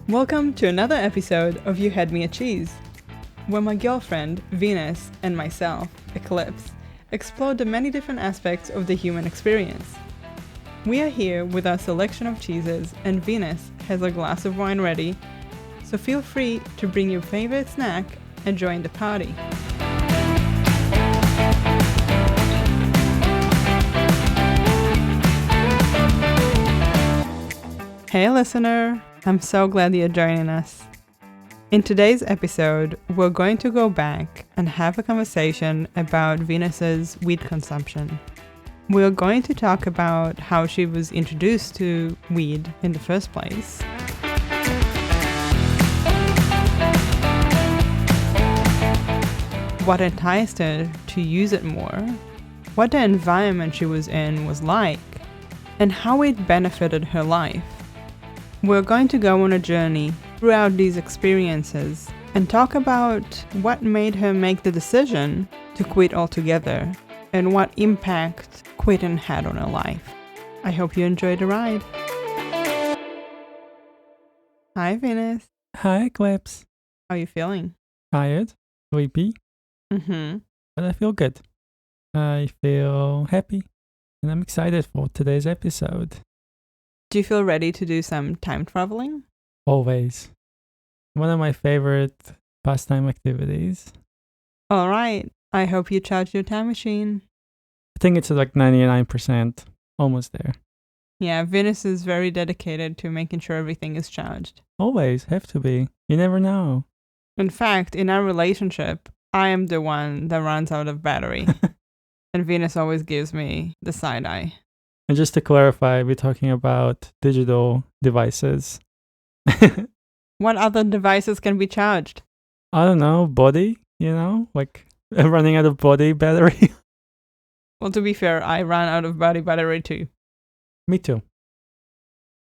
Welcome to another episode of You Had Me at Cheese, where my girlfriend, Venus, and myself, Eclipse, explore the many different aspects of the human experience. We are here with our selection of cheeses, and Venus has a glass of wine ready, so feel free to bring your favorite snack and join the party. Hey listener, I'm so glad you're joining us. In today's episode, we're going to go back and have a conversation about Venus's weed consumption. We're going to talk about how she was introduced to weed in the first place, what enticed her to use it more, what the environment she was in was like, and how it benefited her life. We're going to go on a journey throughout these experiences and talk about what made her make the decision to quit altogether and what impact quitting had on her life. I hope you enjoyed the ride. Hi, Venus. Hi, Eclipse. How are you feeling? Tired, sleepy, but I feel good. I feel happy, and I'm excited for today's episode. Do you feel ready to do some time traveling? Always. One of my favorite pastime activities. All right. I hope you charge your time machine. I think it's like 99%, almost there. Yeah, Venus is very dedicated to making sure everything is charged. Always, have to be. You never know. In fact, in our relationship, I am the one that runs out of battery. And Venus always gives me the side eye. And just to clarify, we're talking about digital devices. What other devices can be charged? I don't know, body, like running out of body battery. Well, to be fair, I ran out of body battery too. Me too.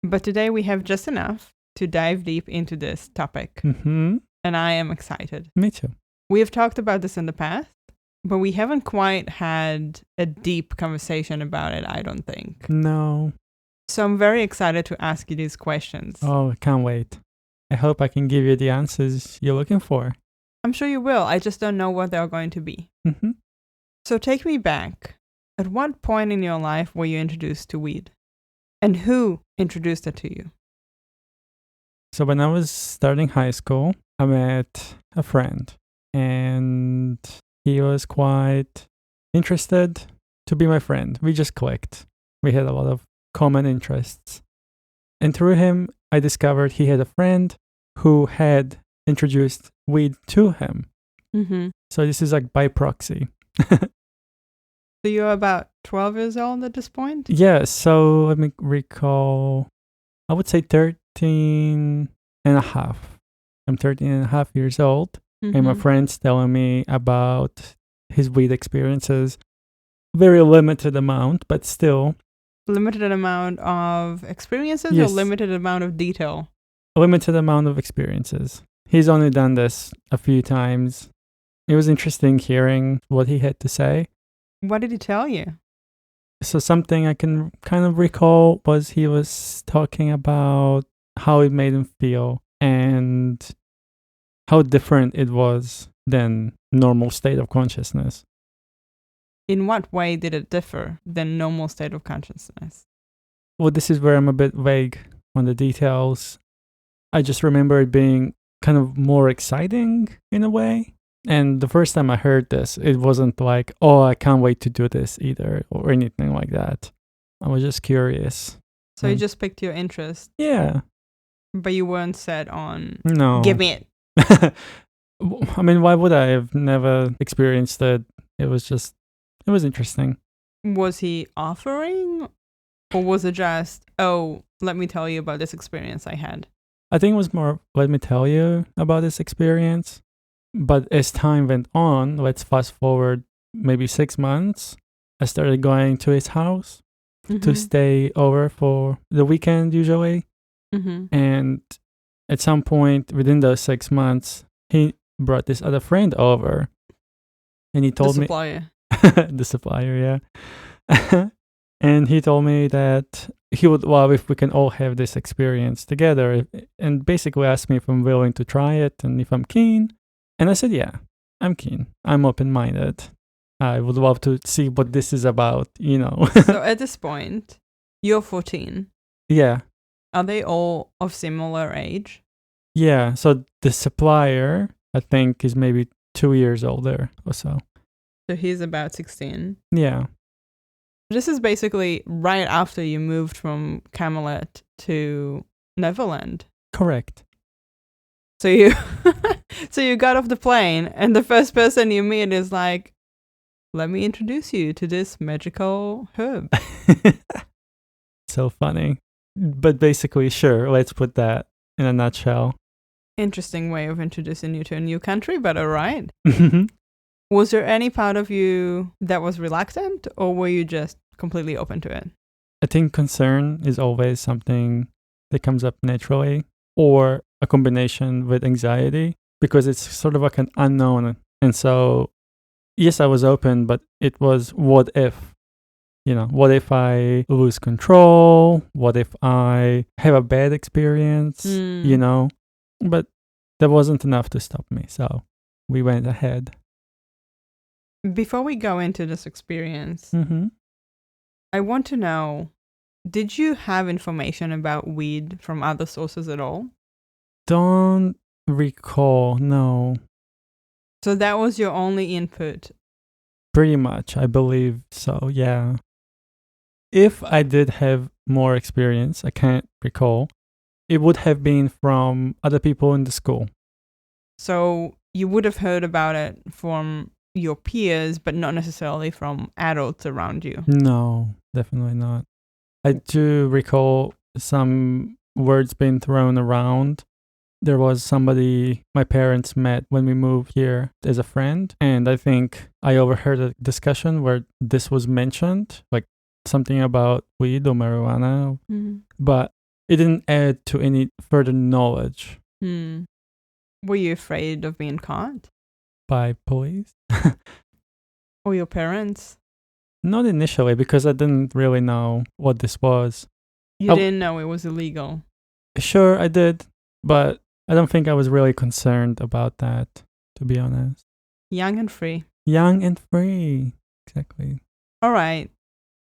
But today we have just enough to dive deep into this topic. Mm-hmm. And I am excited. Me too. We have talked about this in the past, but we haven't quite had a deep conversation about it, I don't think. No. So I'm very excited to ask you these questions. Oh, I can't wait. I hope I can give you the answers you're looking for. I'm sure you will. I just don't know what they're going to be. Mm-hmm. So take me back. At what point in your life were you introduced to weed? And who introduced it to you? So when I was starting high school, I met a friend. And he was quite interested to be my friend. We just clicked. We had a lot of common interests. And through him, I discovered he had a friend who had introduced weed to him. Mm-hmm. So this is like by proxy. So you're about 12 years old at this point? Yeah, so let me recall. I would say 13 and a half. I'm 13 and a half years old. Mm-hmm. And my friend's telling me about his weed experiences. Very limited amount, but still. Limited amount of experiences Yes. or limited amount of detail? Limited amount of experiences. He's only done this a few times. It was interesting hearing what he had to say. What did he tell you? So something I can kind of recall was he was talking about how it made him feel and how different it was than normal state of consciousness. In what way did it differ than normal state of consciousness? Well, this is where I'm a bit vague on the details. I just remember it being kind of more exciting in a way. And the first time I heard this, it wasn't like, oh, I can't wait to do this either or anything like that. I was just curious. So you just picked your interest? Yeah. But you weren't set on, No. give me it. I mean, why would I have never experienced it? It was interesting. Was he offering? Or was it just, oh, let me tell you about this experience I had? I think it was more, let me tell you about this experience. But as time went on, let's fast forward maybe 6 months, I started going to his house to stay over for the weekend usually. Mm-hmm. And at some point within those 6 months, he brought this other friend over. And he told The me, supplier. the supplier, yeah. And he told me that he would love if we can all have this experience together, and basically asked me if I'm willing to try it and if I'm keen. And I said, yeah, I'm keen. I'm open-minded. I would love to see what this is about, So at this point, you're 14. Yeah. Are they all of similar age? Yeah. So the supplier, I think, is maybe 2 years older or so. So he's about 16. Yeah. This is basically right after you moved from Camelot to Neverland. Correct. So you so you got off the plane and the first person you meet is like, let me introduce you to this magical herb. So funny. But basically, sure, let's put that in a nutshell. Interesting way of introducing you to a new country, but all right. Was there any part of you that was reluctant, or were you just completely open to it? I think concern is always something that comes up naturally, or a combination with anxiety, because it's sort of like an unknown. And so, yes, I was open, but it was what if? What if I lose control? What if I have a bad experience? But that wasn't enough to stop me. So we went ahead. Before we go into this experience, Mm-hmm. I want to know, did you have information about weed from other sources at all? Don't recall, no. So that was your only input? Pretty much, I believe so, yeah. If I did have more experience, I can't recall, it would have been from other people in the school. So you would have heard about it from your peers, but not necessarily from adults around you? No, definitely not. I do recall some words being thrown around. There was somebody my parents met when we moved here as a friend, and I think I overheard a discussion where this was mentioned, like something about weed or marijuana, but it didn't add to any further knowledge. Were you afraid of being caught? By police? Or your parents? Not initially, because I didn't really know what this was. You didn't know it was illegal? Sure, I did, but I don't think I was really concerned about that, to be honest. Young and free. Young and free. Exactly. All right.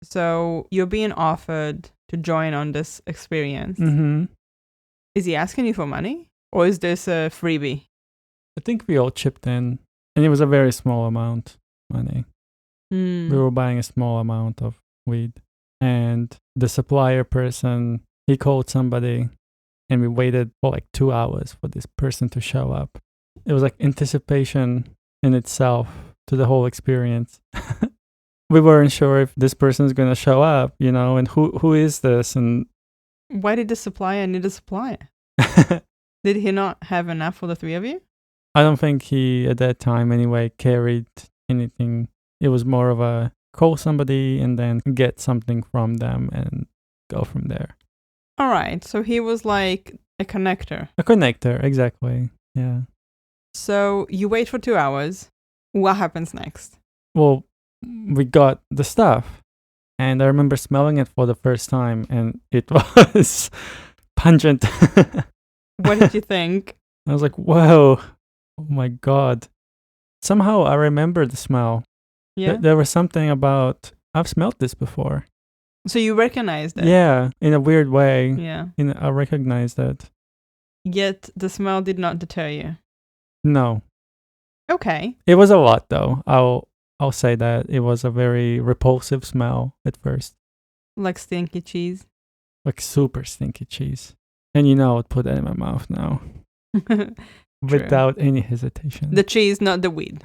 So you're being offered to join on this experience. Mm-hmm. Is he asking you for money? Or is this a freebie? I think we all chipped in, and it was a very small amount of money. We were buying a small amount of weed, and the supplier person, he called somebody, and we waited for like 2 hours for this person to show up. It was like anticipation in itself to the whole experience. We weren't sure if this person's going to show up, and who is this? And why did the supplier need a supplier? Did he not have enough for the three of you? I don't think he, at that time anyway, carried anything. It was more of a call somebody and then get something from them and go from there. All right. So he was like a connector. A connector, exactly. Yeah. So you wait for 2 hours. What happens next? Well, we got the stuff, and I remember smelling it for the first time, and it was pungent. What did you think? I was like, whoa, oh my God. Somehow I remember the smell. Yeah. There was something about, I've smelled this before. So you recognized it? Yeah, in a weird way. Yeah. I recognized it. Yet the smell did not deter you? No. Okay. It was a lot, though. I'll say that. It was a very repulsive smell at first. Like stinky cheese? Like super stinky cheese. And I'd put that in my mouth now. Without any hesitation. The cheese, not the weed.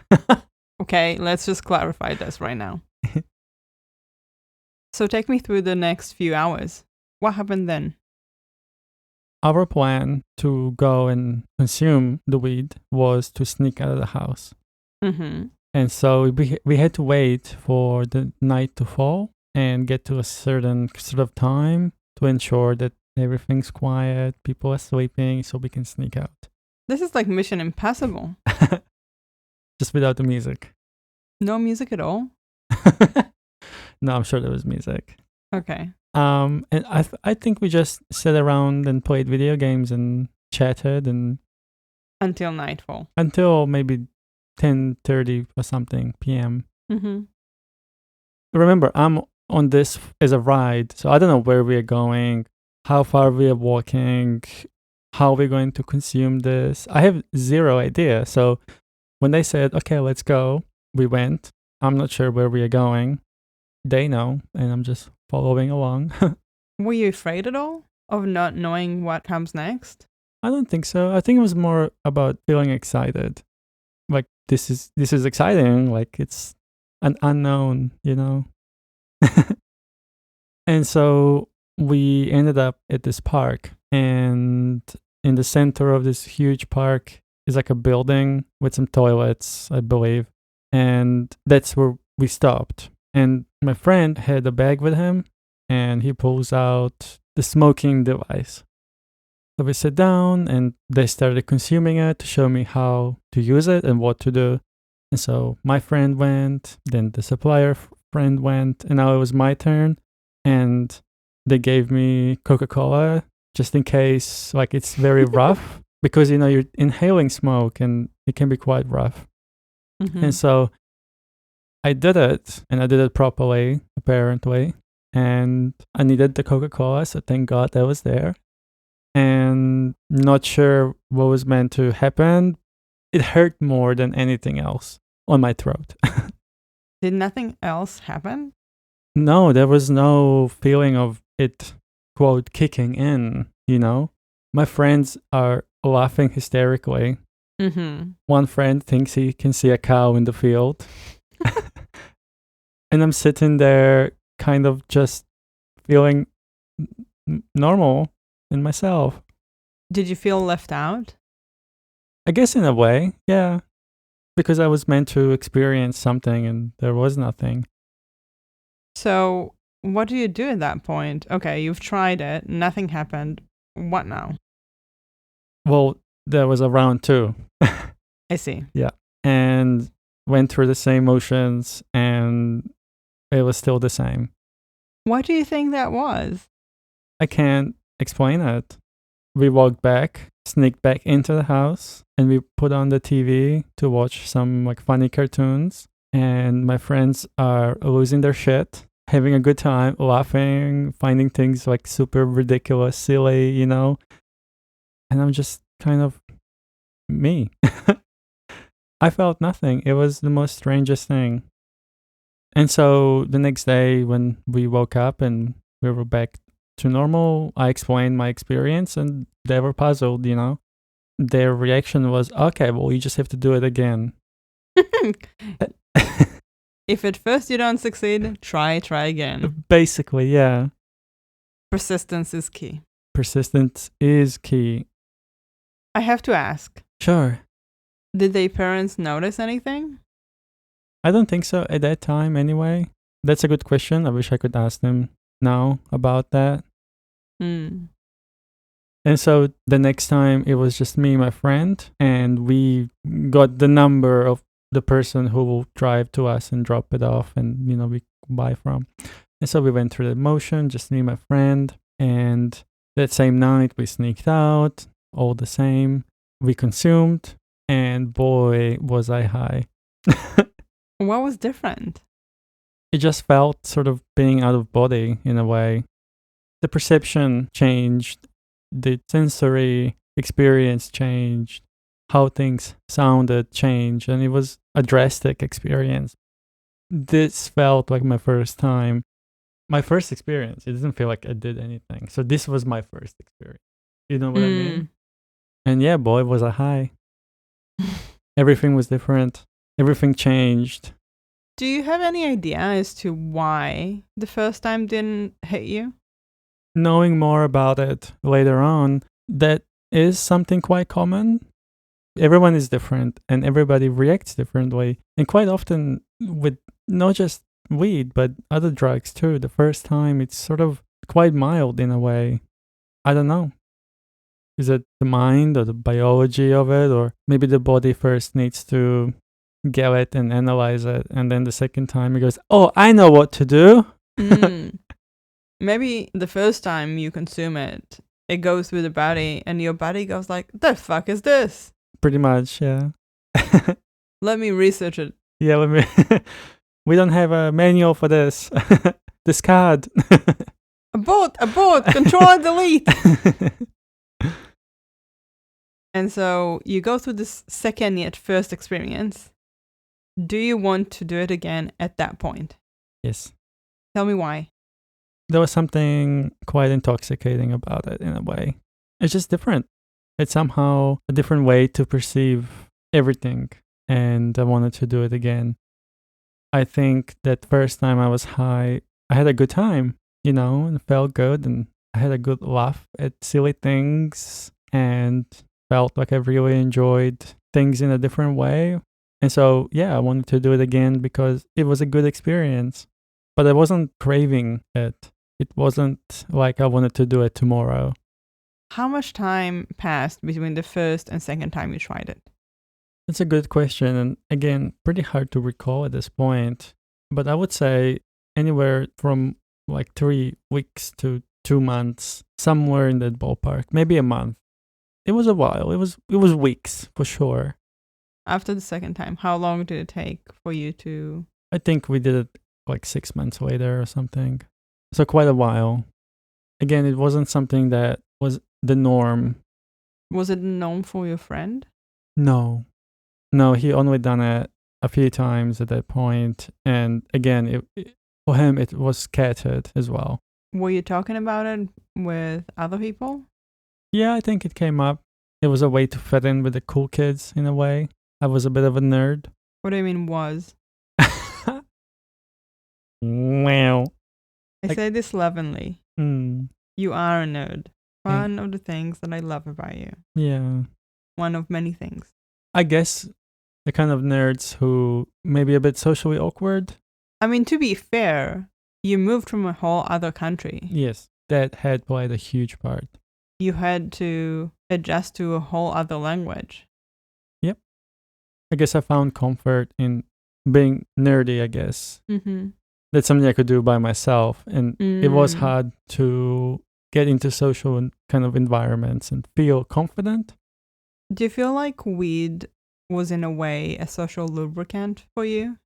Okay, let's just clarify this right now. So take me through the next few hours. What happened then? Our plan to go and consume the weed was to sneak out of the house. Mm-hmm. And so we had to wait for the night to fall and get to a certain sort of time to ensure that everything's quiet, people are sleeping, so we can sneak out. This is like Mission Impossible. Just without the music. No music at all? No, I'm sure there was music. Okay. And I think we just sat around and played video games and chatted and Until nightfall. until maybe 10:30 or something p.m. Mm-hmm. Remember, I'm on this as a ride, so I don't know where we are going, how far we are walking, how we're going to consume this. I have zero idea. So when they said, "Okay, let's go," we went. I'm not sure where we are going. They know, and I'm just following along. Were you afraid at all of not knowing what comes next? I don't think so. I think it was more about feeling excited. Like this is exciting. Like it's an unknown, you know. And so we ended up at this park, and in the center of this huge park is like a building with some toilets, I believe. And that's where we stopped. And my friend had a bag with him, and he pulls out the smoking device. So we sat down and they started consuming it to show me how to use it and what to do. And so my friend went, then the supplier friend went, and now it was my turn. And they gave me Coca-Cola just in case, like it's very rough because, you know, you're inhaling smoke and it can be quite rough. Mm-hmm. And so I did it, and I did it properly, apparently. And I needed the Coca-Cola, so thank God that was there. And not sure what was meant to happen. It hurt more than anything else on my throat. Did nothing else happen? No, there was no feeling of it, quote, kicking in, you know? My friends are laughing hysterically. Mm-hmm. One friend thinks he can see a cow in the field. And I'm sitting there kind of just feeling normal in myself. Did you feel left out? I guess in a way, yeah. Because I was meant to experience something and there was nothing. So, what do you do at that point? Okay, you've tried it, nothing happened. What now? Well, there was a round two. I see. Yeah. And went through the same motions and it was still the same. What do you think that was? I can't explain it. We walked back, sneaked back into the house, and we put on the TV to watch some like funny cartoons. And my friends are losing their shit, having a good time, laughing, finding things like super ridiculous, silly, you know? And I'm just kind of me. I felt nothing. It was the most strangest thing. And so the next day, when we woke up and we were back to normal, I explained my experience and they were puzzled, you know? Their reaction was, okay, well, you just have to do it again. If at first you don't succeed, try again. Basically, yeah. Persistence is key. Persistence is key. I have to ask, Sure. did their parents notice anything? I don't think so at that time, anyway. That's a good question. I wish I could ask them now about that. Hmm. And so the next time it was just me and my friend, and we got the number of the person who will drive to us and drop it off and, you know, we buy from. And so we went through the motion, just me and my friend. And that same night we sneaked out, all the same. We consumed, and boy, was I high. What was different? It just felt sort of being out of body in a way. The perception changed, the sensory experience changed, how things sounded changed, and it was a drastic experience. This felt like my first time. My first experience. It didn't feel like I did anything. So this was my first experience. You know what I mean? And yeah, boy, was I high. Everything was different. Everything changed. Do you have any idea as to why the first time didn't hit you? Knowing more about it later on, that is something quite common. Everyone is different and everybody reacts differently. And quite often, with not just weed, but other drugs too, the first time it's sort of quite mild in a way. I don't know. Is it the mind or the biology of it? Or maybe the body first needs to get it and analyze it. And then the second time he goes, oh, I know what to do. Maybe the first time you consume it, it goes through the body and your body goes like, the fuck is this? Pretty much, yeah. Let me research it. Yeah, let me. We don't have a manual for this. Discard. Abort, control and delete. And so you go through this second yet first experience. Do you want to do it again at that point? Yes. Tell me why. There was something quite intoxicating about it in a way. It's just different. It's somehow a different way to perceive everything. And I wanted to do it again. I think that first time I was high, I had a good time, and it felt good. And I had a good laugh at silly things and felt like I really enjoyed things in a different way. And so, yeah, I wanted to do it again because it was a good experience. But I wasn't craving it. It wasn't like I wanted to do it tomorrow. How much time passed between the first and second time you tried it? That's a good question. And again, pretty hard to recall at this point. But I would say anywhere from like 3 weeks to 2 months, somewhere in that ballpark, maybe a month. It was a while. It was weeks for sure. After the second time, how long did it take for you to... I think we did it like 6 months later or something. So quite a while. Again, it wasn't something that was the norm. Was it known for your friend? No, he only done it a few times at that point. And again, for him, it was scattered as well. Were you talking about it with other people? Yeah, I think it came up. It was a way to fit in with the cool kids in a way. I was a bit of a nerd. What do you mean was? Wow. I say this lovingly. You are a nerd. One of the things that I love about you. Yeah. One of many things. I guess the kind of nerds who may be a bit socially awkward. I mean, to be fair, you moved from a whole other country. Yes, that had played a huge part. You had to adjust to a whole other language. Yep. I guess I found comfort in being nerdy, I guess. Mm-hmm. That's something I could do by myself. And it was hard to get into social kind of environments and feel confident. Do you feel like weed was in a way a social lubricant for you?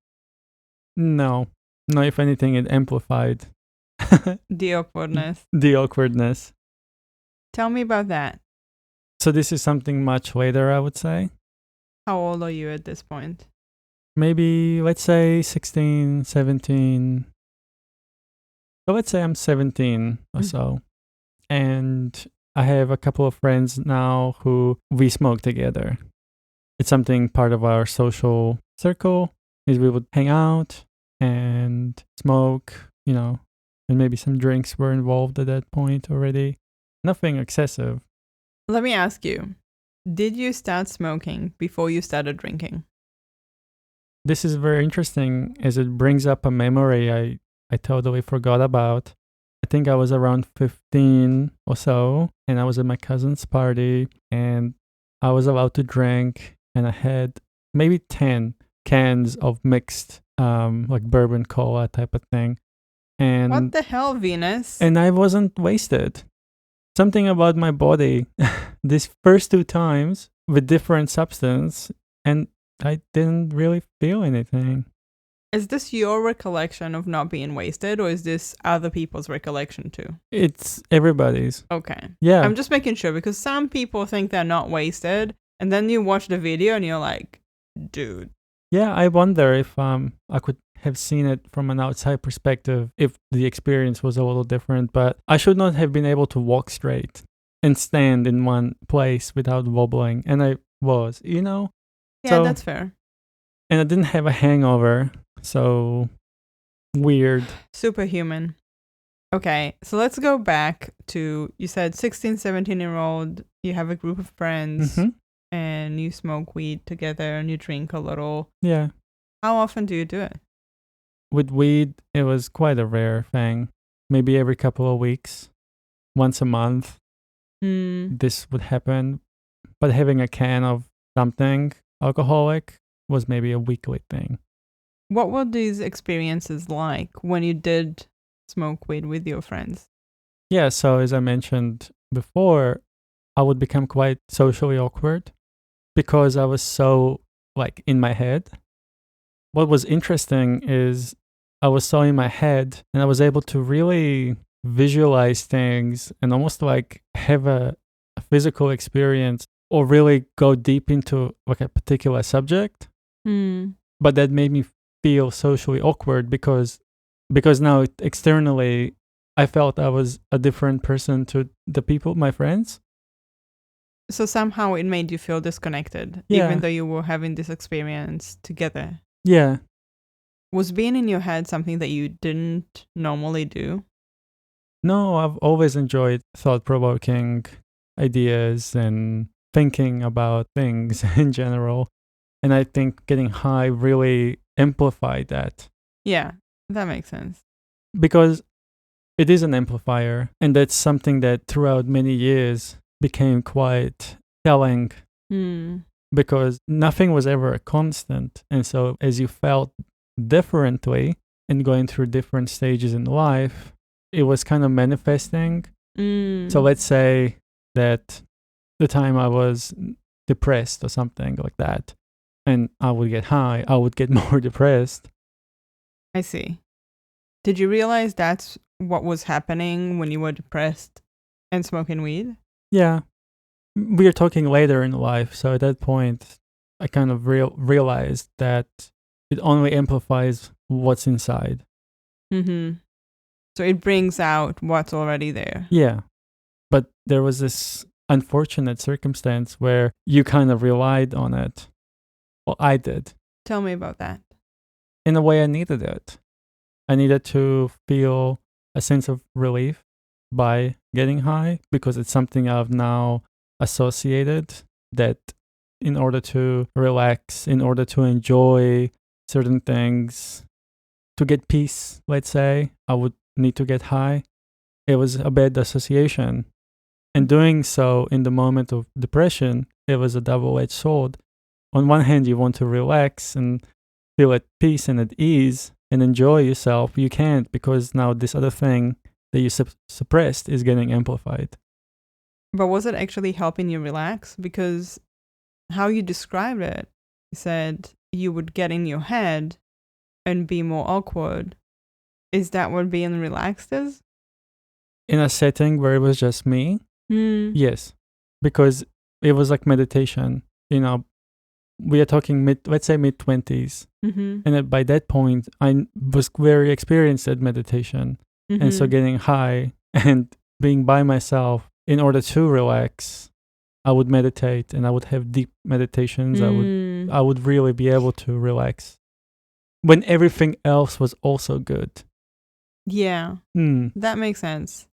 No, if anything, it amplified the awkwardness. The awkwardness. Tell me about that. So this is something much later, I would say. How old are you at this point? Maybe, let's say 16, 17. So let's say I'm 17 or so. And I have a couple of friends now who we smoke together. It's something part of our social circle is we would hang out and smoke, and maybe some drinks were involved at that point already. Nothing excessive. Let me ask you, did you start smoking before you started drinking? This is very interesting as it brings up a memory I totally forgot about. I think I was around 15 or so, and I was at my cousin's party, and I was allowed to drink, and I had maybe 10 cans of mixed, like bourbon cola type of thing. And what the hell, Venus? And I wasn't wasted. Something about my body, these first 2 times with different substance, and I didn't really feel anything. Is this your recollection of not being wasted, or is this other people's recollection too? It's everybody's. Okay. Yeah. I'm just making sure, because some people think they're not wasted, and then you watch the video and you're like, dude. Yeah, I wonder if I could have seen it from an outside perspective if the experience was a little different, but I should not have been able to walk straight and stand in one place without wobbling, and I was, Yeah, so, that's fair. And I didn't have a hangover, so weird. Superhuman. Okay, so let's go back to, you said 16, 17-year-old, you have a group of friends, and you smoke weed together and you drink a little. Yeah. How often do you do it? With weed, it was quite a rare thing. Maybe every couple of weeks, once a month, this would happen. But having a can of something alcoholic was maybe a weekly thing. What were these experiences like when you did smoke weed with your friends? Yeah, so as I mentioned before, I would become quite socially awkward because I was so like in my head. What was interesting is I was so in my head and I was able to really visualize things and almost like have a physical experience or really go deep into like a particular subject. Mm. But that made me feel socially awkward because now externally I felt I was a different person to the people, my friends. So somehow it made you feel disconnected, Yeah. even though you were having this experience together. Yeah. Was being in your head something that you didn't normally do? No, I've always enjoyed thought-provoking ideas and thinking about things in general. And I think getting high really amplified that Yeah, that makes sense. because it is an amplifier. And that's something that throughout many years became quite telling Mm. because nothing was ever a constant. And so as you felt differently and going through different stages in life, it was kind of manifesting. Mm. So let's say that the time I was depressed or something like that, and I would get high, I would get more depressed. I see. Did you realize that's what was happening when you were depressed and smoking weed? Yeah, we are talking later in life. So at that point, I kind of realized that it only amplifies what's inside. Mm-hmm. So it brings out what's already there. Yeah. But there was this unfortunate circumstance where you kind of relied on it. Well, I did. Tell me about that. In a way, I needed it. I needed to feel a sense of relief by getting high because it's something I've now associated that in order to relax, in order to enjoy certain things, to get peace, let's say, I would need to get high. It was a bad association. And doing so in the moment of depression, it was a double-edged sword. On one hand, you want to relax and feel at peace and at ease and enjoy yourself. You can't because now this other thing that you suppressed is getting amplified. But was it actually helping you relax? Because how you described it, you said you would get in your head and be more awkward. Is that what being relaxed is? In a setting where it was just me, yes, because it was like meditation. You know, we are talking let's say mid-20s. Mm-hmm. And by that point, I was very experienced at meditation. Mm-hmm. And so getting high and being by myself in order to relax, I would meditate and I would have deep meditations. I would really be able to relax when everything else was also good. Yeah, that makes sense.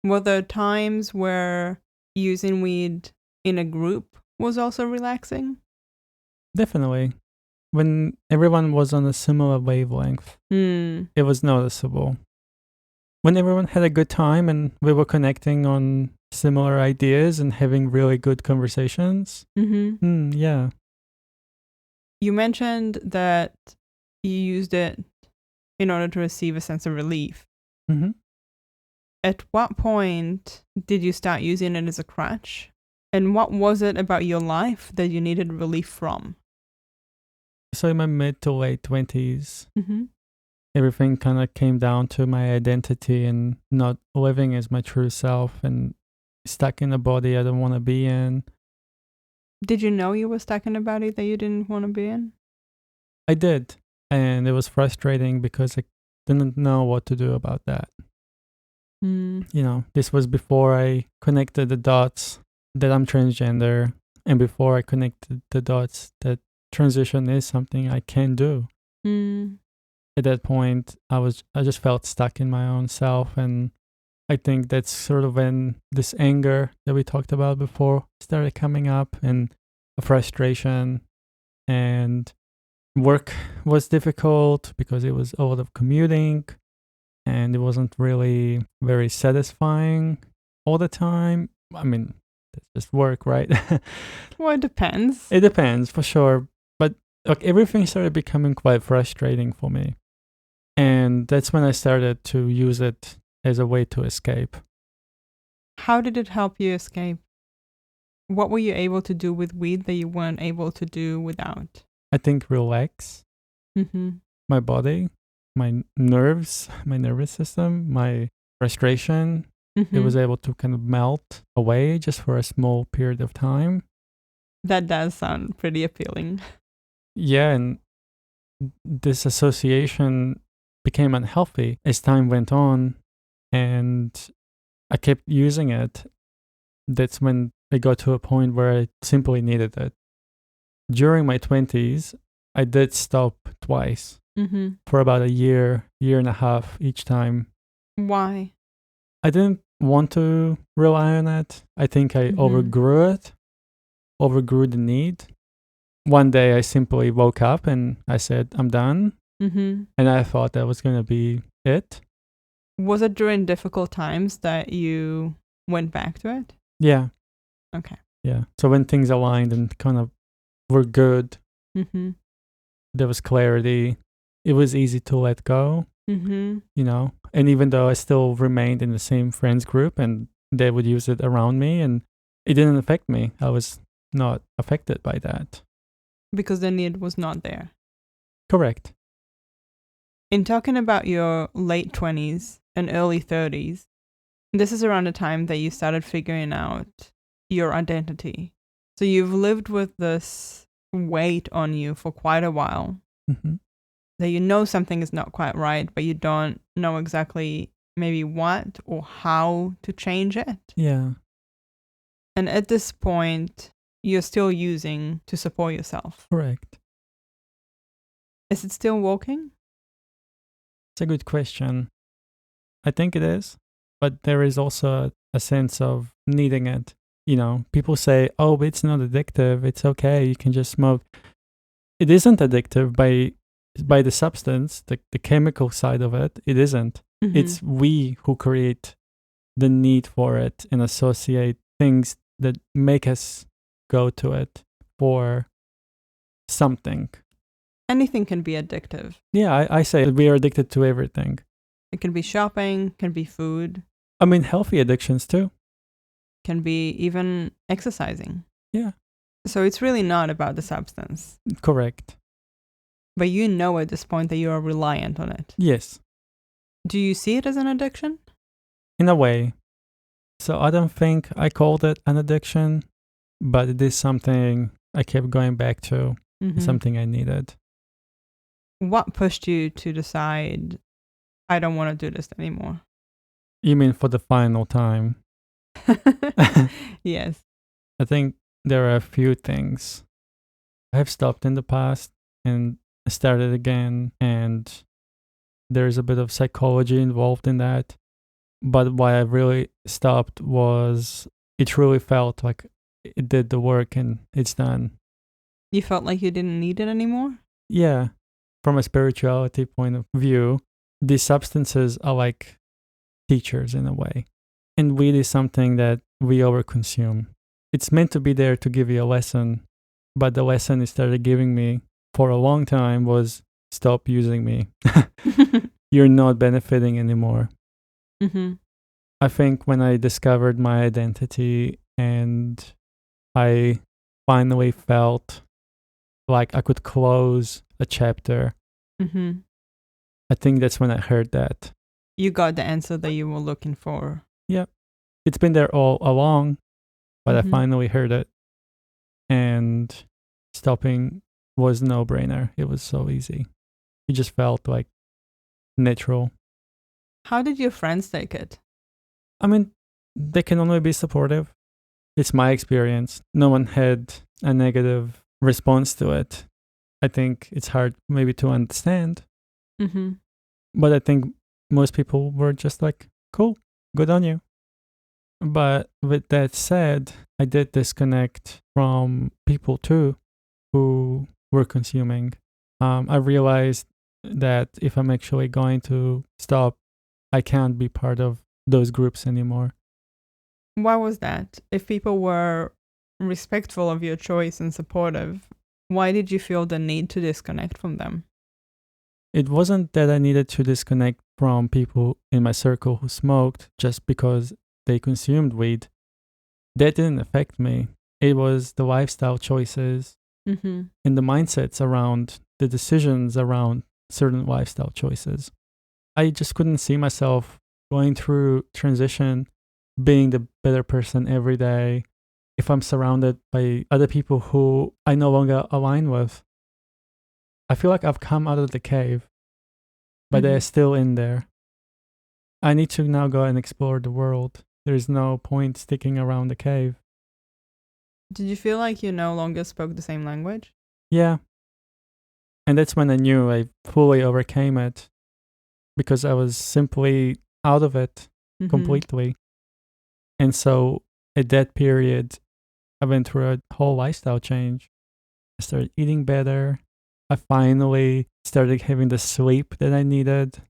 Were there times where using weed in a group was also relaxing? Definitely. When everyone was on a similar wavelength, it was noticeable. When everyone had a good time and we were connecting on similar ideas and having really good conversations. Yeah. You mentioned that you used it in order to receive a sense of relief. Mm-hmm. At what point did you start using it as a crutch? And what was it about your life that you needed relief from? So in my mid to late 20s, everything kind of came down to my identity and not living as my true self and stuck in a body I don't want to be in. Did you know you were stuck in a body that you didn't want to be in? I did. And it was frustrating because I didn't know what to do about that. You know, this was before I connected the dots that I'm transgender and before I connected the dots that transition is something I can do. At that point, I just felt stuck in my own self, and I think that's sort of when this anger that we talked about before started coming up, and a frustration, and work was difficult because it was a lot of commuting, and it wasn't really very satisfying all the time. I mean, it's just work, right? Well, it depends. It depends for sure. But like everything started becoming quite frustrating for me. And that's when I started to use it as a way to escape. How did it help you escape? What were you able to do with weed that you weren't able to do without? I think relax Mm-hmm. my body, my nerves, my nervous system, my frustration. It was able to kind of melt away just for a small period of time. That does sound pretty appealing. Yeah, and this association became unhealthy as time went on, and I kept using it. That's when I got to a point where I simply needed it. During my 20s, I did stop twice Mm-hmm. for about a year, year and a half each time. Why? I didn't want to rely on it. I think I overgrew it, overgrew the need. One day I simply woke up and I said, I'm done. Mm-hmm. And I thought that was going to be it. Was it during difficult times that you went back to it? Yeah. Okay. Yeah. So when things aligned and kind of were good, Mm-hmm. there was clarity. It was easy to let go, Mm-hmm. you know. And even though I still remained in the same friends group and they would use it around me, and it didn't affect me, I was not affected by that. Because the need was not there. Correct. In talking about your late 20s and early 30s, this is around the time that you started figuring out your identity. So you've lived with this weight on you for quite a while, Mm-hmm. that you know something is not quite right, but you don't know exactly maybe what or how to change it. Yeah. And at this point, you're still using to support yourself. Correct. Is it still working? It's a good question. I think it is, but there is also a sense of needing it. You know, people say, oh, but it's not addictive. It's okay. You can just smoke. It isn't addictive by the substance, the chemical side of it. It isn't. Mm-hmm. It's we who create the need for it and associate things that make us go to it for something. Anything can be addictive. Yeah, I say we are addicted to everything. It can be shopping, can be food, I mean, healthy addictions too. can be even exercising. Yeah, So it's really not about the substance. correct. But you know at this point that you are reliant on it. Yes, Do you see it as an addiction? in a way. So I don't think I called it an addiction, but it is something I kept going back to, something I needed. What pushed you to decide, I don't want to do this anymore? You mean for the final time? Yes. I think there are a few things. I have stopped in the past and started again, and there's a bit of psychology involved in that. But why I really stopped was it truly felt like it did the work and it's done. You felt like you didn't need it anymore? Yeah, from a spirituality point of view, these substances are like teachers in a way. And weed is something that we overconsume. It's meant to be there to give you a lesson, but the lesson it started giving me for a long time was stop using me. You're not benefiting anymore. Mm-hmm. I think when I discovered my identity and I finally felt like I could close a chapter, Mm-hmm. I think that's when I heard that. You got the answer that you were looking for. Yeah, it's been there all along, but I finally heard it. And stopping was no brainer. It was so easy. It just felt like natural. How did your friends take it? I mean, they can only be supportive. It's my experience. No one had a negative response to it. I think it's hard maybe to understand, Mm-hmm. but I think most people were just like, cool, good on you. But with that said, I did disconnect from people too who were consuming. I realized that if I'm actually going to stop, I can't be part of those groups anymore. Why was that? If people were respectful of your choice and supportive, Why did you feel the need to disconnect from them? It wasn't that I needed to disconnect from people in my circle who smoked just because they consumed weed. That didn't affect me. It was the lifestyle choices Mm-hmm. and the mindsets around the decisions around certain lifestyle choices. I just couldn't see myself going through transition, being the better person every day if I'm surrounded by other people who I no longer align with. I feel like I've come out of the cave, but they're still in there. I need to now go and explore the world. There's no point sticking around the cave. Did you feel like you no longer spoke the same language? Yeah. And that's when I knew I fully overcame it because I was simply out of it completely. And so at that period, I went through a whole lifestyle change. I started eating better. I finally started having the sleep that I needed.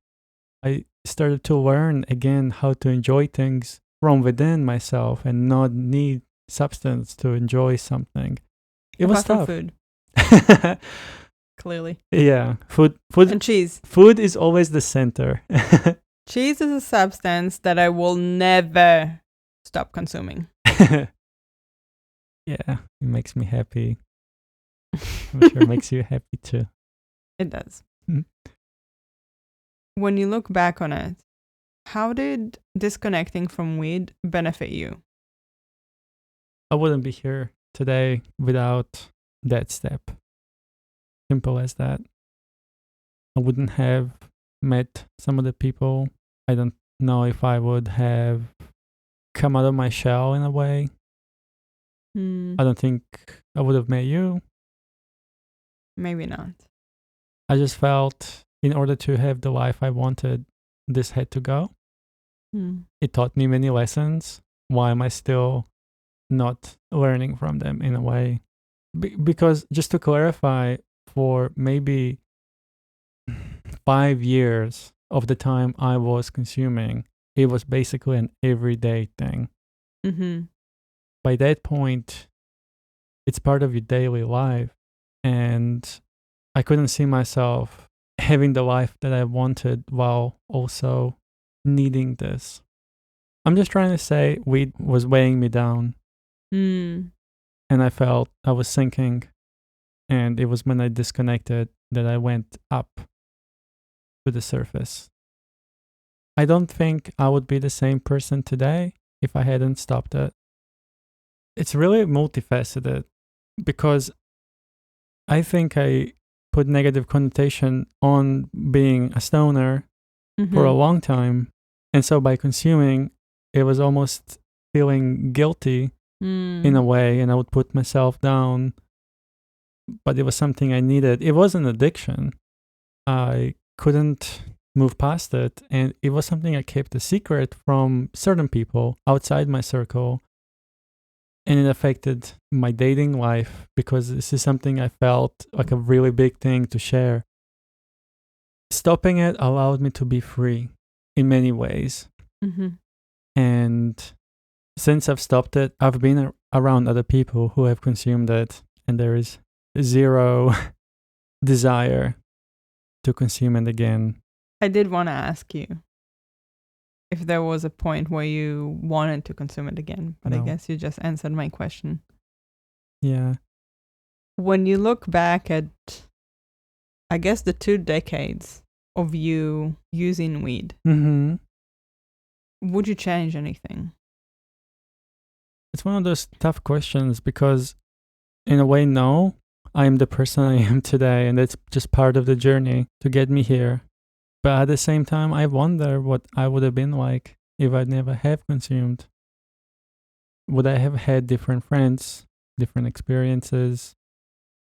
I started to learn again how to enjoy things from within myself and not need substance to enjoy something. It was Apart tough. from food, clearly. Yeah, food And cheese. Food is always the center. Cheese is a substance that I will never stop consuming. Yeah, it makes me happy. I'm sure it makes you happy too. It does. Mhm. When you look back on it, how did disconnecting from weed benefit you? I wouldn't be here today without that step. Simple as that. I wouldn't have met some of the people. I don't know if I would have come out of my shell in a way. I don't think I would have met you. Maybe not. I just felt in order to have the life I wanted, this had to go. It taught me many lessons. Why am I still not learning from them in a way? Because just to clarify, for maybe 5 years of the time I was consuming, it was basically an everyday thing. By that point, it's part of your daily life. And I couldn't see myself having the life that I wanted while also needing this. I'm just trying to say weed was weighing me down. And I felt I was sinking. And it was when I disconnected that I went up to the surface. I don't think I would be the same person today if I hadn't stopped it. It's really multifaceted because I think I put negative connotation on being a stoner for a long time. And so by consuming, it was almost feeling guilty in a way, and I would put myself down. But it was something I needed. It was an addiction. I couldn't move past it. And it was something I kept a secret from certain people outside my circle. And it affected my dating life because this is something I felt like a really big thing to share. Stopping it allowed me to be free in many ways. And since I've stopped it, I've been around other people who have consumed it, and there is zero desire to consume it again. I did want to ask you if there was a point where you wanted to consume it again, but No. I guess you just answered my question. Yeah. When you look back at, I guess, the 2 decades of you using weed, would you change anything? It's one of those tough questions because, in a way, no. I am the person I am today, and that's just part of the journey to get me here. But at the same time, I wonder what I would have been like if I'd never have consumed. Would I have had different friends, different experiences?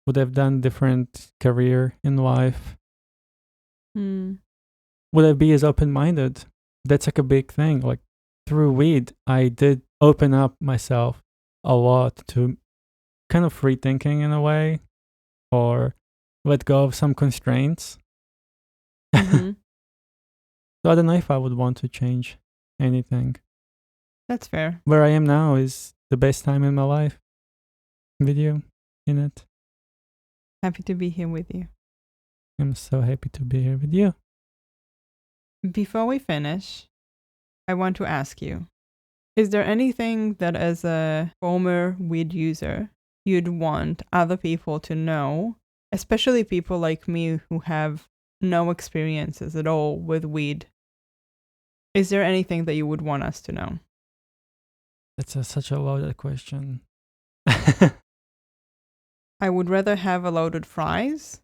Would I have done different career in life? Would I be as open-minded? That's like a big thing. Like through weed, I did open up myself a lot to kind of free thinking in a way, or let go of some constraints. So I don't know if I would want to change anything. That's fair. Where I am now is the best time in my life with you in it. Happy to be here with you. I'm so happy to be here with you. Before we finish, I want to ask you, is there anything that as a former weed user you'd want other people to know, especially people like me who have no experiences at all with weed? Is there anything that you would want us to know? That's such a loaded question. I would rather have a loaded fries,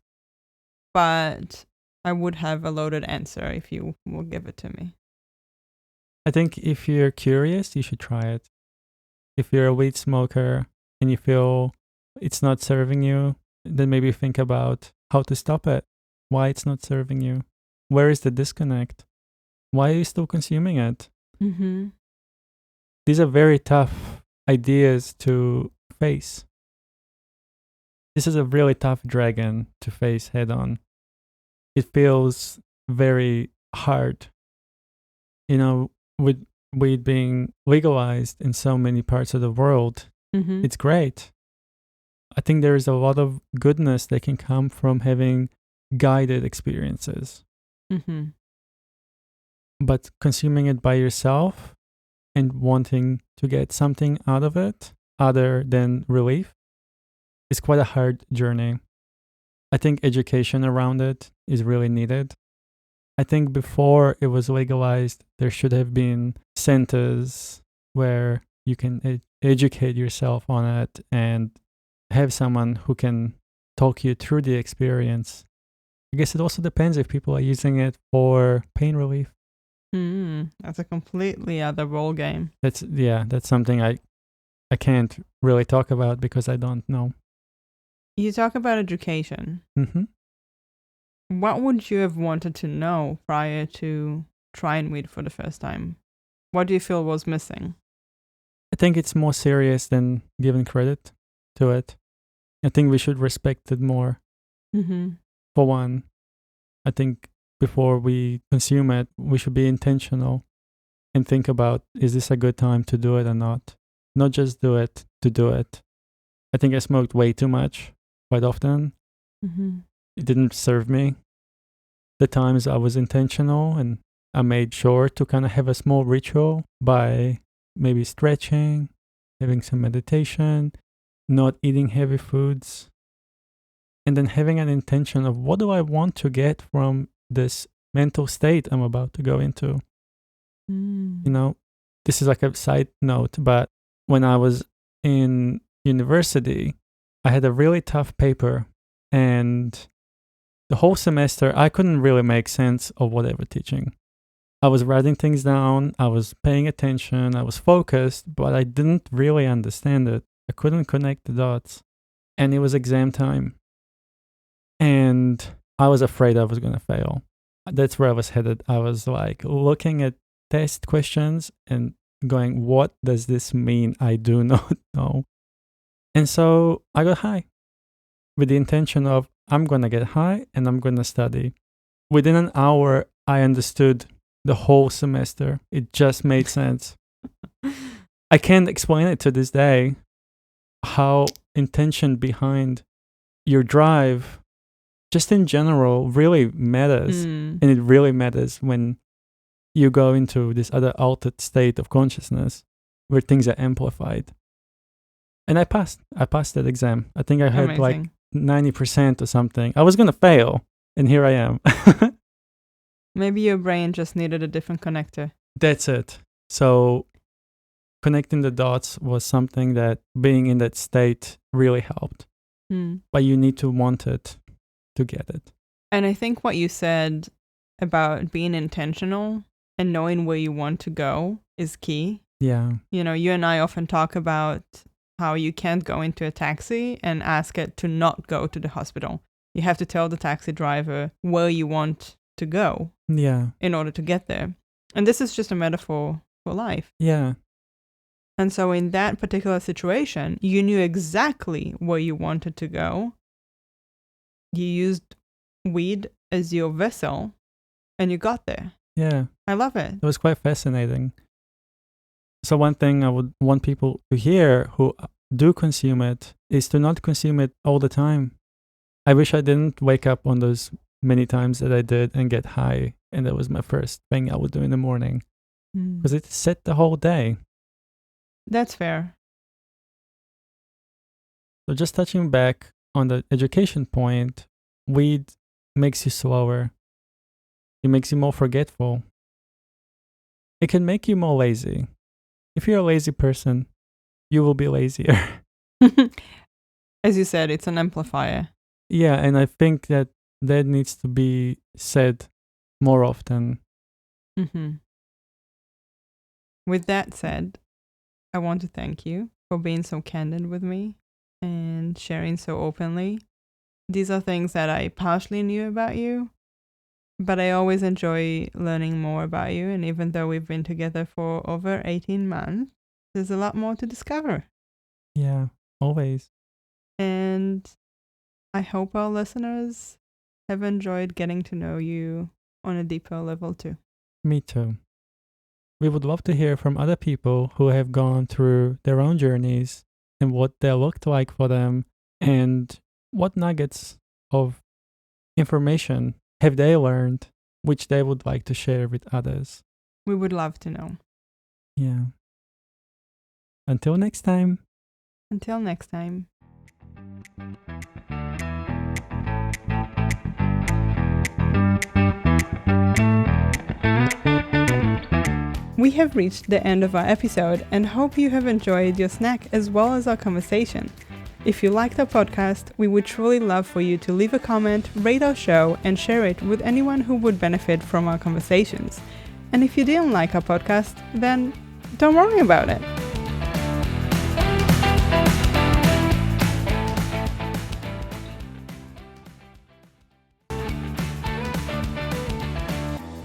but I would have a loaded answer if you will give it to me. I think if you're curious, you should try it. If you're a weed smoker and you feel it's not serving you, then maybe think about how to stop it, why it's not serving you, where is the disconnect, why are you still consuming it? Mm-hmm. These are very tough ideas to face. This is a really tough dragon to face head on. It feels very hard. You know, with weed being legalized in so many parts of the world, Mm-hmm. it's great. I think there is a lot of goodness that can come from having guided experiences. Mm-hmm. But consuming it by yourself and wanting to get something out of it other than relief is quite a hard journey. I think education around it is really needed. I think before it was legalized, there should have been centers where you can educate yourself on it and have someone who can talk you through the experience. I guess it also depends if people are using it for pain relief. That's a completely other ball game. That's something I can't really talk about because I don't know. You talk about education. Mm-hmm. What would you have wanted to know prior to trying weed for the first time? What do you feel was missing? I think it's more serious than giving credit to it. I think we should respect it more. Mm-hmm. For one, I think before we consume it, we should be intentional and think about, is this a good time to do it or not? Not just do it to do it. I think I smoked way too much quite often. Mm-hmm. It didn't serve me. The times I was intentional and I made sure to kind of have a small ritual by maybe stretching, having some meditation, not eating heavy foods, and then having an intention of what do I want to get from this mental state I'm about to go into. You know, this is like a side note, but when I was in university, I had a really tough paper, and the whole semester I couldn't really make sense of what they were teaching. I was writing things down, I was paying attention, I was focused, but I didn't really understand it. I couldn't connect the dots. And it was exam time. And I was afraid I was going to fail. That's where I was headed. I was like looking at test questions and going, what does this mean? I do not know. And so I got high with the intention of I'm going to get high and I'm going to study. Within an hour, I understood the whole semester. It just made sense. I can't explain it to this day how intention behind your drive just in general really matters. And it really matters when you go into this other altered state of consciousness where things are amplified. And I passed that exam. I think I had like 90% or something. I was going to fail, and here I am. Maybe your brain just needed a different connector. That's it. So connecting the dots was something that being in that state really helped. But you need to want it to get it. And I think what you said about being intentional and knowing where you want to go is key. Yeah. You know, you and I often talk about how you can't go into a taxi and ask it to not go to the hospital. You have to tell the taxi driver where you want to go. Yeah. In order to get there. And this is just a metaphor for life. Yeah. And so in that particular situation, you knew exactly where you wanted to go. You used weed as your vessel and you got there. Yeah. I love it. It was quite fascinating. So one thing I would want people to hear who do consume it is to not consume it all the time. I wish I didn't wake up on those many times that I did and get high. And that was my first thing I would do in the morning because it set the whole day. That's fair. So just touching back on the education point, weed makes you slower. It makes you more forgetful. It can make you more lazy. If you're a lazy person, you will be lazier. As you said, it's an amplifier. Yeah, and I think that needs to be said more often. With that said, I want to thank you for being so candid with me and sharing so openly. These are things that I partially knew about you, but I always enjoy learning more about you. And even though we've been together for over 18 months, there's a lot more to discover. Yeah, always. And I hope our listeners have enjoyed getting to know you on a deeper level too. Me too. We would love to hear from other people who have gone through their own journeys and what they looked like for them and what nuggets of information have they learned which they would like to share with others. We would love to know. Yeah. Until next time. Until next time. We have reached the end of our episode and hope you have enjoyed your snack as well as our conversation. If you liked our podcast, we would truly love for you to leave a comment, rate our show, and share it with anyone who would benefit from our conversations. And if you didn't like our podcast, then don't worry about it.